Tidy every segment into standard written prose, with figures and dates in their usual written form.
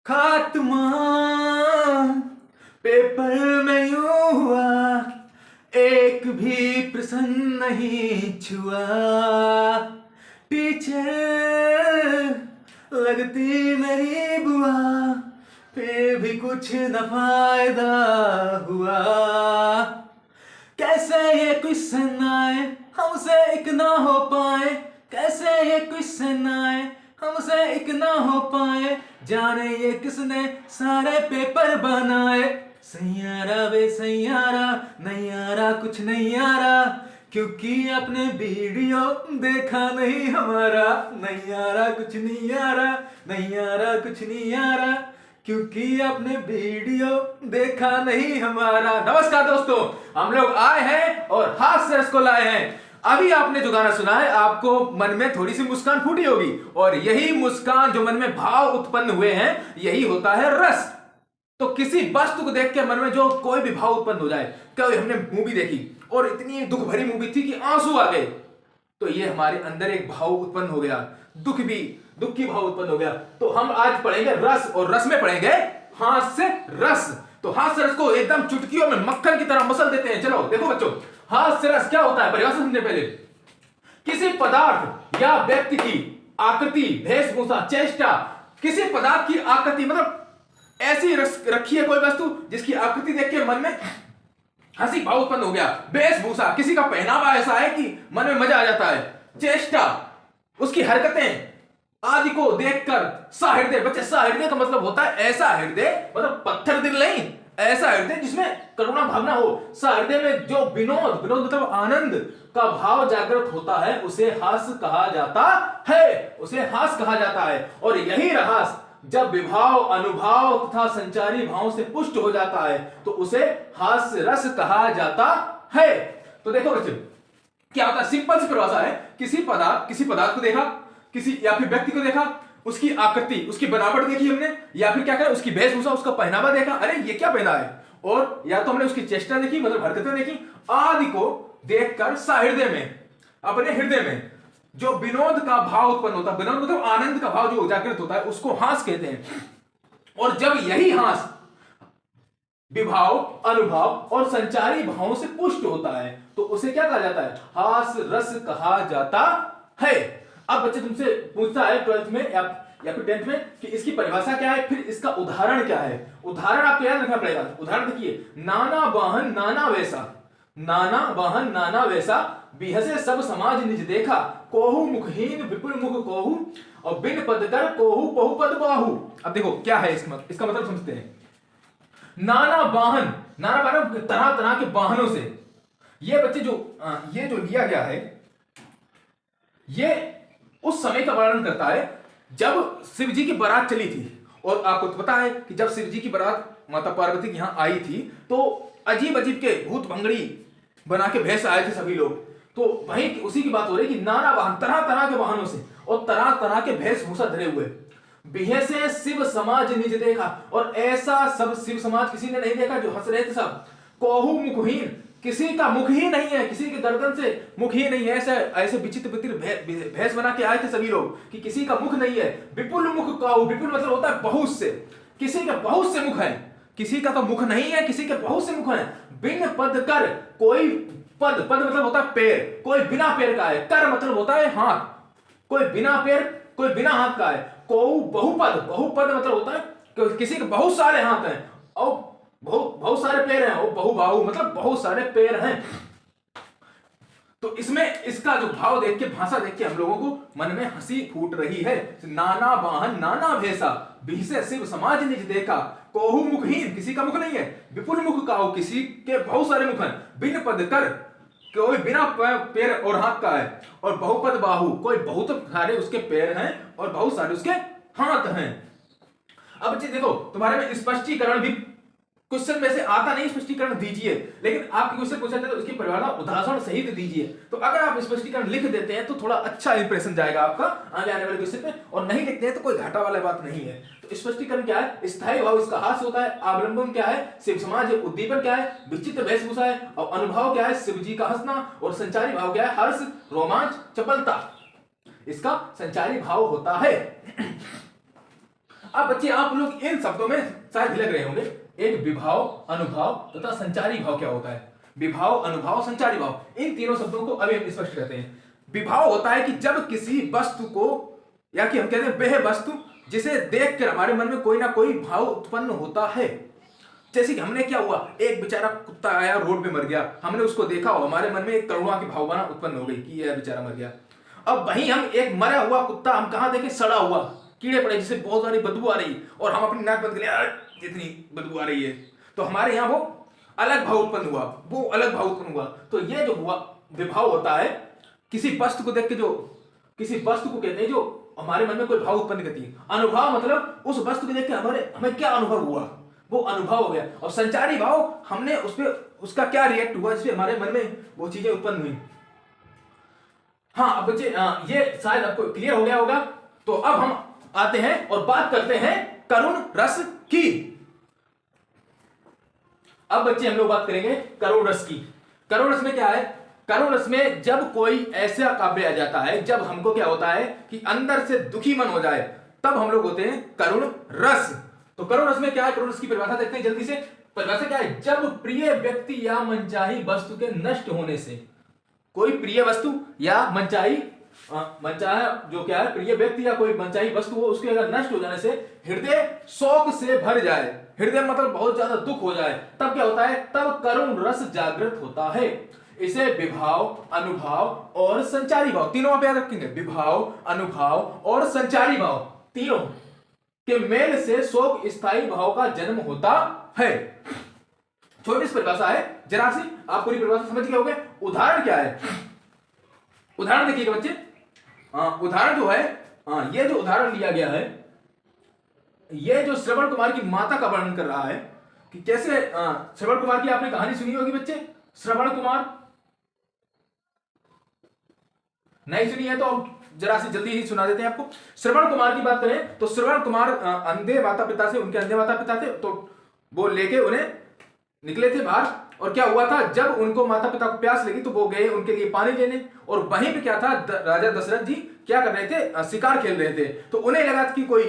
खात्मा पेपर में यूं हुआ, एक भी प्रश्न नहीं छुआ। टीचर लगती मेरी बुआ, फिर भी कुछ न फायदा हुआ। कैसे ये क्वेश्चन आए हमसे एक ना हो पाए, कैसे ये क्वेश्चन आए हमसे एक ना हो पाए। जाने ये किसने सारे पेपर बनाए। सैयारा वे सैयारा, नहीं आ रहा कुछ नहीं आ रहा, क्योंकि अपने वीडियो देखा नहीं हमारा। नहीं आ रहा कुछ नहीं आ रहा, नहीं आ रहा कुछ नहीं आ रहा, क्योंकि अपने वीडियो देखा नहीं हमारा। नमस्कार दोस्तों, हम लोग आए हैं और हास्य रस को लाए हैं। अभी आपने जो गाना सुना है, आपको मन में थोड़ी सी मुस्कान फूटी होगी, और यही मुस्कान जो मन में भाव उत्पन्न हुए हैं, यही होता है रस। तो किसी वस्तु को देख के मन में जो कोई भी भाव उत्पन्न हो जाए, कभी हमने मूवी देखी और इतनी दुख भरी मूवी थी कि आंसू आ गए, तो ये हमारे अंदर एक भाव उत्पन्न हो गया, दुख की भाव उत्पन्न हो गया। तो हम आज पढ़ेंगे रस, और रस में पढ़ेंगे हास्य रस। तो हास्य रस को एकदम चुटकियों में मक्खन की तरह मसल देते हैं। चलो देखो बच्चों, हास्य रस क्या होता है, परिभाषा समझने पहले। किसी पदार्थ या व्यक्ति की आकृति, वेशभूषा, चेष्टा, किसी पदार्थ की आकृति मतलब ऐसी रखी है कोई वस्तु जिसकी आकृति देख के मन में हंसी भाव उत्पन्न हो गया। वेशभूषा, किसी का पहनावा ऐसा है कि मन में मजा आ जाता है। चेष्टा, उसकी हरकतें आदि को देखकर सहृदय, बच्चे सहृदय का मतलब होता है ऐसा हृदय, मतलब पत्थर दिल नहीं, ऐसा हृदय जिसमें करुणा भावना हो। सहृदय में जो विनोद मतलब आनंद का भाव जागृत होता है, उसे हास्य कहा जाता है, उसे हास्य कहा जाता है। और यही रहास जब विभाव, अनुभाव तथा संचारी भाव से पुष्ट हो जाता है, तो उसे हास्य रस कहा जाता है। तो देखो बच्चे, क्या होता है, सिंपल सी परिभाषा है। किसी पदार्थ को देखा, किसी या फिर व्यक्ति को देखा, उसकी आकृति, उसकी बनावट देखी हमने, या फिर क्या कहा, उसकी वेशभूषा, उसका पहनावा देखा, अरे ये क्या पहना है, और या तो हमने उसकी चेष्टा देखी मतलब हरकतें देखी, आदि को देखकर सहृदय में, अपने हृदय में जो विनोद का भाव उत्पन्न होता है, विनोद मतलब आनंद का भाव जो जागृत होता है, उसको हास्य कहते हैं। और जब यही हास्य विभाव, अनुभव और संचारी भावों से पुष्ट होता है, तो उसे क्या कहा जाता है, हास्य रस कहा जाता है। अब बच्चे तुमसे पूछता है 12th में या फिर 10th में कि इसकी परिभाषा क्या है, फिर इसका उदाहरण क्या है। उदाहरण आपको याद रखना पड़ेगा। उदाहरण देखिए, नाना वाहन नाना वैसा, नाना वाहन नाना वैसा, बिहसे सब समाज निज देखा, कोहू मुखहीन विपुल मुख कोहू, और बिन पद कर कोहू बहुपद बाहू। अब देखो क्या है इसका मतलब समझते हैं। नाना वाहन तरह तरह के वाहनों से, ये बच्चे ये जो लिया गया है, ये उस समय का वर्णन करता है जब शिव जी की बारात चली थी। और आपको तो पता है कि जब शिव जी की बारात माता पार्वती के यहां आई थी, तो अजीब अजीब के भूत भंगड़ी बना के भेष आए थे सभी लोग। तो वही उसी की बात हो रही कि नाना वाहन, तरह तरह के वाहनों से और तरह तरह के वेशभूषा धरे हुए, बिहे से शिव समाज निज देखा, और ऐसा सब शिव समाज किसी ने नहीं देखा जो हंस रहे थे सब। कोहू मुखहीन, किसी का मुख ही नहीं है, किसी के गर्दन से मुख ही नहीं है, ऐसे विचित्र विचित्र भेष बना के आए थे सभी लोग कि किसी का मुख नहीं है। विपुल मुख काहू, विपुल मतलब होता है बहुत से, किसी के बहुत से मुख है, किसी का तो मुख नहीं है, किसी के बहुत से मुख है। बिन पद कर, कोई पद मतलब होता है पैर, कोई बिना पैर का है। कर मतलब होता है हाथ, कोई बिना पैर, कोई बिना हाथ का है। कोहू बहुपद मतलब होता है किसी के बहुत सारे हाथ हैं और बहुत सारे पैर हैं, और बहुबाहु मतलब बहुत सारे पैर हैं। तो इसमें इसका जो भाव देख के, भाषा देख के हम लोगों को मन में हंसी फूट रही है। नाना वाहन नाना भेसा, बिहसे शिव समाज निज देखा, कोहू मुखहीन, किसी का मुख नहीं है, विपुल मुख काहू, किसी के बहुत सारे मुख हैं, बिन पद कर, कोई बिना पैर और हाथ का है, और बहुपद बाहु, कोई बहुत सारे उसके पैर हैं और बहुत सारे उसके हाथ हैं। अब बच्चे देखो, तुम्हारे में स्पष्टीकरण भी क्वेश्चन में से आता नहीं, स्पष्टीकरण दीजिए, लेकिन आपके क्वेश्चन पूछा जाए तो उसकी परिभाषा उदाहरण सहित दीजिए। तो अगर आप स्पष्टीकरण लिख देते हैं तो थोड़ा अच्छा इंप्रेशन जाएगा आपका आगे आने वाले क्वेश्चन में, और नहीं लिखते हैं तो कोई घाटा वाला बात नहीं है। तो स्पष्टीकरण क्या है, स्थायी भाव इसका हास्य होता है, अवलंबन क्या है, शिव समाज, उद्दीपन क्या है, विचित्र वेशभूषा है, और अनुभव क्या है, शिव जी का हंसना, और संचारी भाव क्या है, हर्ष, रोमांच, चपलता, इसका संचारी भाव होता है। अब बच्चे आप लोग इन शब्दों में शायद हिलक रहे होंगे, एक विभाव, अनुभाव तथा संचारी भाव क्या होता है। विभाव, अनुभाव, संचारी भाव, इन तीनों शब्दों को अभी हम स्पष्ट करते हैं। विभाव होता है कि जब किसी वस्तु को, या कि हम कहते हैं वह वस्तु जिसे देखकर हमारे मन में कोई ना कोई भाव उत्पन्न होता है। जैसे कि हमने क्या हुआ, एक बेचारा कुत्ता आया रोड पे मर गया, हमने उसको देखा और हमारे मन में एक करुणा की भावना उत्पन्न हो गई कि यह बेचारा मर गया। अब वहीं हम एक मरा हुआ कुत्ता हम कहां देखें, सड़ा हुआ, कीड़े पड़े जिसे बहुत सारी बदबू आ रही, और हम अपनी नाक बंद कर जितनी बदबू आ रही है, तो हमारे यहाँ वो अलग भाव उत्पन्न हुआ, वो अलग भाव उत्पन्न हुआ। तो ये जो हुआ विभाव होता है, किसी वस्तु को देख के जो, किसी वस्तु को कहते हैं जो हमारे मन में कोई भाव उत्पन्न करती है। अनुभाव मतलब उस वस्तु को देख के हमें क्या अनुभव हुआ, वो अनुभव हो गया। और संचारी भाव, हमने उस पर उसका क्या रिएक्ट हुआ जिससे हमारे मन में वो चीजें उत्पन्न हुई। हाँ अब बच्चे ये शायद आपको क्लियर हो गया होगा। तो अब हम आते हैं और बात करते हैं करुण रस की। अब बच्चे हम लोग बात करेंगे करुण रस की। करुण रस में क्या है, करुण रस में जब कोई ऐसा काव्य आ जाता है, जब हमको क्या होता है कि अंदर से दुखी मन हो जाए, तब हम लोग होते हैं करुण रस। तो करुण रस में क्या है, करुण रस की परिभाषा देखते हैं जल्दी से। परिभाषा क्या है, जब प्रिय व्यक्ति या मनचाही वस्तु के नष्ट होने से, कोई प्रिय वस्तु या मनचाही मनचाहा जो क्या है प्रिय व्यक्ति या कोई मनचाही वस्तु हो, उसके अगर नष्ट हो जाने से हृदय शोक से भर जाए, हृदय मतलब बहुत ज्यादा दुख हो जाए, तब क्या होता है, तब करुण रस जागृत होता है। इसे विभाव, अनुभाव और संचारी भाव, तीनों आप याद रखेंगे, विभाव, अनुभाव और संचारी भाव, तीनों के मेल से शोक स्थायी भाव का जन्म होता है। छोटी सी परिभाषा है, जरा सी आप पूरी परिभाषा समझ गए होंगे। उदाहरण क्या है, उदाहरण देखिएगा बच्चे। उदाहरण जो है, ये जो उदाहरण लिया गया है, ये जो श्रवण कुमार की माता का वर्णन कर रहा है कि कैसे श्रवण कुमार की आपने कहानी सुनी होगी बच्चे। श्रवण कुमार नहीं सुनी है तो जरा सी जल्दी ही सुना देते हैं आपको। श्रवण कुमार की बात करें तो श्रवण कुमार अंधे माता पिता से, उनके अंधे माता पिता थे, तो वो लेके उन्हें निकले थे बाहर। और क्या हुआ था, जब उनको माता पिता को प्यास लगी तो वो गए उनके लिए पानी लेने, और वहीं पे क्या था, राजा दशरथ जी क्या कर रहे थे, शिकार खेल रहे थे। तो उन्हें लगा कि कोई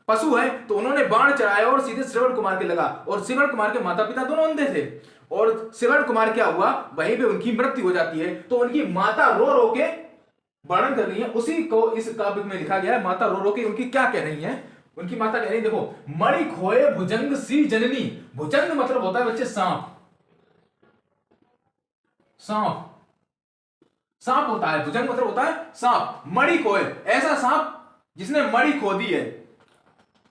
पशु है, तो उन्होंने बाण चलाया और सीधे श्रवण कुमार के लगा, और श्रवण कुमार के माता पिता दोनों अंधे थे। और श्रवण कुमार क्या हुआ, वहीं पे उनकी मृत्यु हो जाती है। तो उनकी माता रो रो के वर्णन कर रही है, उसी को इस काव्य में लिखा गया है। माता रो रो के उनकी क्या कह रही है, उनकी माता कह रही है, देखो, मणि खोए भुजंग सी जननी। भुजंग मतलब होता है बच्चे सांप, सांप, सांप होता है, भुजंग मतलब होता है सांप। मणि खोए, ऐसा सांप जिसने मणि खो दी है,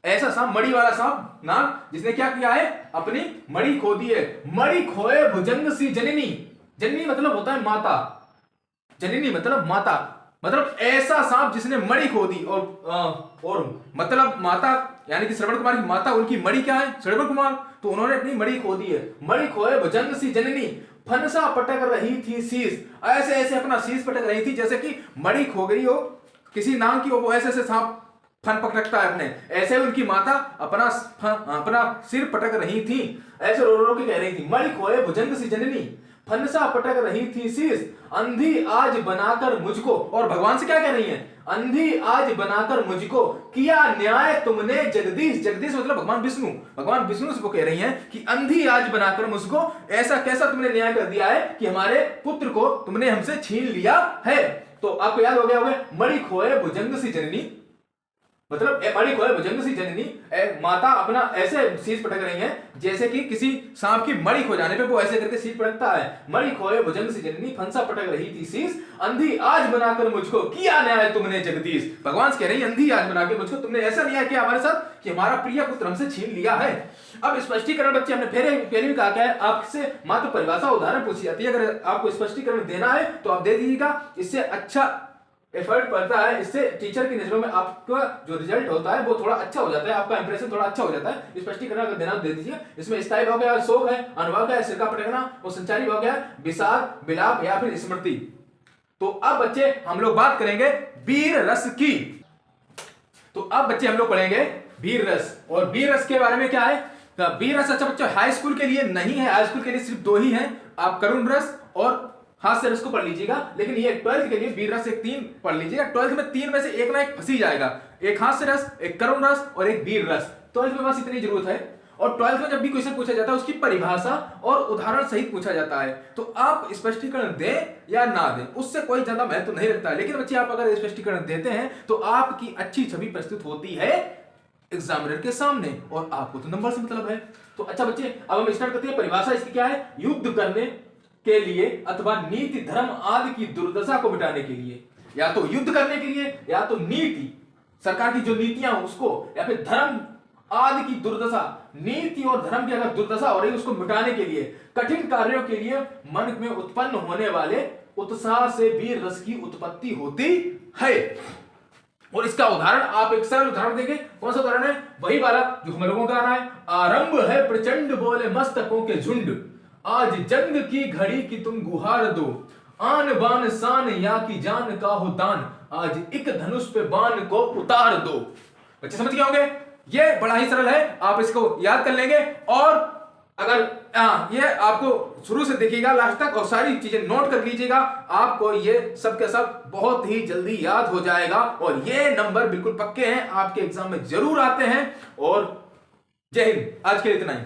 ऐसा सांप, मणि वाला सांप ना, जिसने क्या किया है, अपनी मणि खो दी है। मणि खोए भुजंग सी जननी, जननी मतलब होता है माता, जननी मतलब माता, मतलब ऐसा सांप जिसने मणि खो दी। और मतलब माता यानी कि श्रवण कुमार की माता, उनकी मणि क्या है, श्रवण कुमार, तो उन्होंने अपनी मणि खो दी है। मणि खोए भुजंग सी जननी, फनसा पटक रही थी शीश, ऐसे ऐसे अपना शीश पटक रही थी, जैसे कि मणि खो गई हो किसी नाम की, वो ऐसे ऐसे सांप फन पटकता है अपने, ऐसे उनकी माता अपना सिर पटक रही थी, ऐसे रो रो के कह रही थी, मणि खोए भुजंग सी जननी, फनसा पटक रही थी शीश, अंधी आज बनाकर मुझको। और भगवान से क्या कह रही है, अंधी आज बनाकर मुझको, किया न्याय तुमने जगदीश। जगदीश मतलब भगवान विष्णु, भगवान विष्णु से वो कह रही हैं कि अंधी आज बनाकर मुझको, ऐसा कैसा तुमने न्याय कर दिया है कि हमारे पुत्र को तुमने हमसे छीन लिया है। तो आपको याद हो गया होगा, मणि खोए भुजंग सी जननी मतलब मणि खोए भुजंग सी जननी, माता अपना ऐसे शीश पटक रही है जैसे कि किसी सांप की मणि खो जाने पे वो ऐसे करके शीश पटकता है। मणि खोए भुजंग सी जननी, फंसा पटक रही थी शीश, अंधी आज बनाकर मुझको, किया न्याय तुमने जगदीश। भगवान से कह रही, अंधी आज बनाकर मुझको, तुमने ऐसा न्याय किया हमारे साथ कि हमारा प्रिय पुत्र हमसे छीन लिया है। अब स्पष्टीकरण बच्चे, हमने पहले भी कहा है, आपसे मात्र परिभाषा उदाहरण पूछी जाती है, अगर आपको स्पष्टीकरण देना है तो आप दे दीजिएगा, इससे अच्छा एफर्ट पड़ता है, इससे टीचर की नजरों में आपका जो रिजल्ट होता है वो थोड़ा अच्छा हो जाता है, आपका इंप्रेशन थोड़ा अच्छा हो जाता है। स्पष्टीकरण अगर देना दे दीजिए। इसमें स्थायी भाव क्या है, शोक है, अनुभाव क्या है, सिर का पटकना, और संचारी भाव क्या है, विषाद, विलाप या फिर स्मृति। तो अब बच्चे हम लोग बात करेंगे वीर रस की। तो अब बच्चे हम लोग पढ़ेंगे वीर रस, और वीर रस के बारे में क्या है, वीर रस अच्छा बच्चों हाई स्कूल के लिए नहीं है, हाई स्कूल के लिए सिर्फ दो ही है, आप करुण रस और हाथ से रस को पढ़ लीजिएगा, लेकिन ये 12th के लिए वीर रस एक 3 पढ़ लीजिएगा। 12th में 3 में से एक ना एक फंसी जाएगा, एक हाथ से रस, एक करुण रस और एक वीर रस। 12th में बस इतनी जरूरत है। और 12th में जब भी क्वेश्चन पूछा जाता है उसकी परिभाषा और उदाहरण सहित पूछा जाता है, तो आप स्पष्टीकरण दें या ना दें उससे कोई ज्यादा महत्व नहीं रखता है। लेकिन बच्चे आप अगर स्पष्टीकरण देते हैं तो आपकी अच्छी छवि प्रस्तुत होती है एग्जामिनर के सामने और आपको तो नंबर से मतलब है। तो अच्छा बच्चे, अब हम स्टार्ट करते हैं। परिभाषा इसकी क्या है? युद्ध करने के लिए अथवा नीति धर्म आदि की दुर्दशा को मिटाने के लिए, या तो युद्ध करने के लिए, या तो नीति सरकार की जो नीतियां उसको, या फिर धर्म आदि की दुर्दशा, नीति और धर्म की अगर दुर्दशा हो रही है उसको मिटाने के लिए, कठिन कार्यों के लिए मन में उत्पन्न होने वाले उत्साह से वीर रस की उत्पत्ति होती है। और इसका उदाहरण आप एक सरल उदाहरण देंगे। कौन सा उदाहरण है? वही वाला जो हम लोगों का आ रहा है। आरंभ है प्रचंड बोले मस्तकों के झुंड, आज जंग की घड़ी की तुम गुहार दो, आन बान शान या की जान का हो दान, आज एक धनुष पे बाण को उतार दो। बच्चे समझ गए होंगे? ये बड़ा ही सरल है, आप इसको याद कर लेंगे। और अगर ये आपको शुरू से देखिएगा लास्ट तक और सारी चीजें नोट कर लीजिएगा, आपको ये सब के सब बहुत ही जल्दी याद हो जाएगा और ये नंबर बिल्कुल पक्के हैं, आपके एग्जाम में जरूर आते हैं। और जय हिंद। आज के लिए इतना ही।